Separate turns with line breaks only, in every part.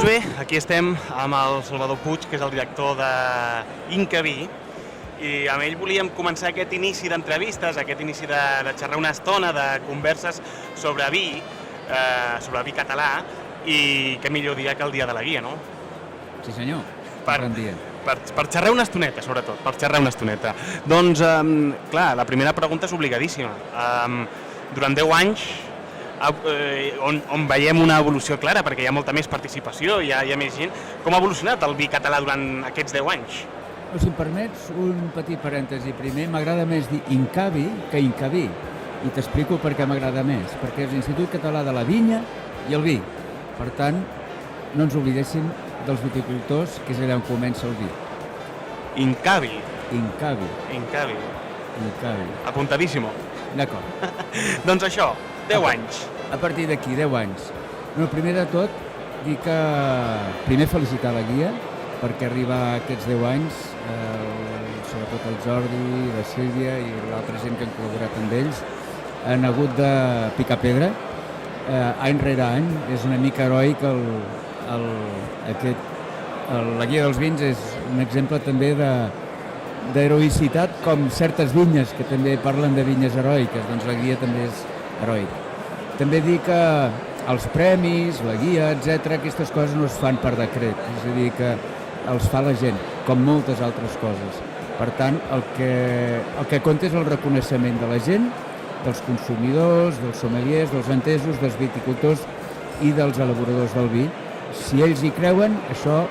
bé, aquí estem amb el Salvador Puig, que és el director d'Inca Vi, i amb ell volíem començar aquest inici d'entrevistes, aquest inici de xerrar una estona, de converses sobre vi català, i què millor dia que el dia de la guia, no?
Sí senyor,
Per-
bon dia.
Per xerrar una estoneta, sobretot, per xerrar una estoneta. Doncs, clar, la primera pregunta és obligadíssima. Durant 10 anys, on veiem una evolució clara, perquè hi ha molta més participació, hi ha més gent, com ha evolucionat el vi català durant aquests 10 anys?
Si em permets un petit parèntesi primer, m'agrada més dir Incavi que Incavi, i t'explico per què m'agrada més, perquè és l'Institut Català de la Vinya i el Vi. Per tant, no ens oblidéssim dels viticultors, que és allà on comença el vi.
Incavi.
Incavi,
Incavi.
Incavi.
Apuntadíssimo.
D'acord.
Doncs això, 10 anys.
A partir d'aquí, 10 anys. No, primer de tot, dir que primer felicitar la guia, perquè arribar a aquests 10 anys, sobretot el Jordi, la Sílvia i l'altra gent que han col·laborat amb ells, han hagut de picar pedra, any rere any. És una mica heroic la guia dels vins és un exemple també d'heroïcitat, com certes vinyes que també parlen de vinyes heroiques, doncs la guia també és heroica. També dir que els premis, la guia, etc., aquestes coses no es fan per decret, és a dir, que els fa la gent, com moltes altres coses. Per tant, el que compta és el reconeixement de la gent, dels consumidors, dels sommeliers, dels entesos, dels viticultors i dels elaboradors del vi. Si ells hi creuen, això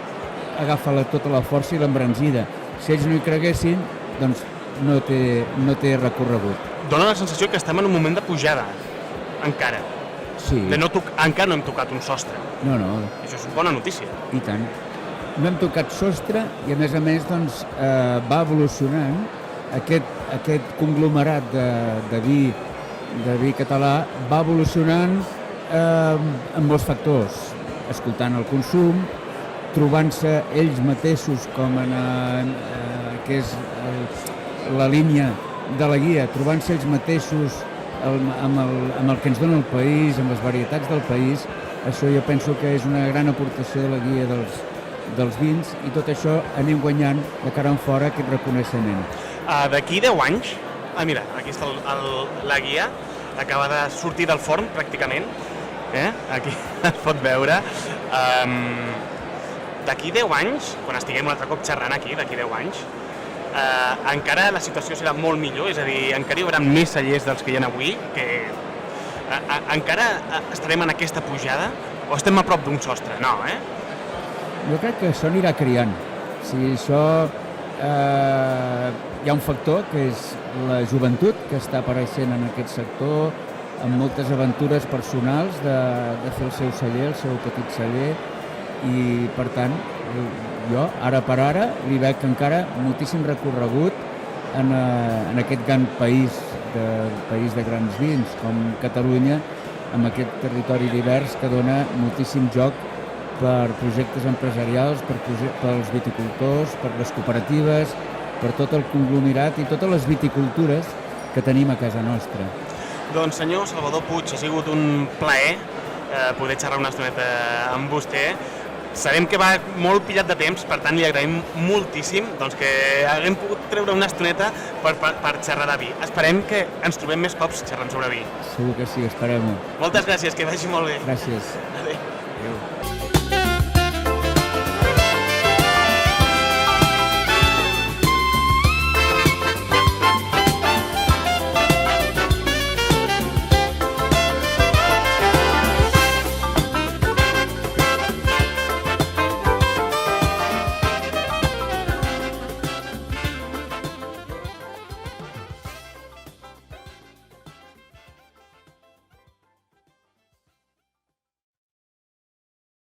agafa tota la força i l'embranzida. Si ells no hi creguessin, doncs no té recorregut.
Dóna la sensació que estem en un moment de pujada, encara.
Sí.
Encara no hem tocat un sostre.
No.
Això és bona notícia.
I tant. No hem tocat sostre i, a més, doncs, va evolucionant aquest conglomerat de vi català, va evolucionant amb molts factors, escoltant el consum, trobant-se ells mateixos com que és la línia de la guia, trobant-se ells mateixos amb el que ens dona el país, amb les varietats del país. Això jo penso que és una gran aportació de la guia dels vins, i tot això anem guanyant de cara en fora aquest reconeixement.
D'aquí 10 anys, mira, aquí està la guia, acaba de sortir del forn pràcticament, aquí es pot veure. D'aquí 10 anys, quan estiguem un altre cop xerrant aquí, d'aquí 10 anys, encara la situació serà molt millor, és a dir, encara hi haurà més cellers dels que hi ha avui, que encara estarem en aquesta pujada, o estem a prop d'un sostre? No,
Jo crec que això anirà criant. Si això... hi ha un factor que és la joventut que està apareixent en aquest sector, amb moltes aventures personals de fer el seu celler, el seu petit celler, i per tant jo ara per ara li veig encara moltíssim recorregut en aquest gran país de grans vins com Catalunya, amb aquest territori divers que dona moltíssim joc per projectes empresarials, pels viticultors, per les cooperatives, per tot el conglomerat i totes les viticultures que tenim a casa nostra.
Doncs senyor Salvador Puig, ha sigut un plaer poder xerrar una estoneta amb vostè. Sabem que va molt pillat de temps, per tant li agraïm moltíssim que haguem pogut treure una estoneta per xerrar de vi. Esperem que ens trobem més cops xerrant sobre vi.
Segur que sí, esperem-ho.
Moltes gràcies, que vagi molt bé.
Gràcies.
Adéu.
Adéu.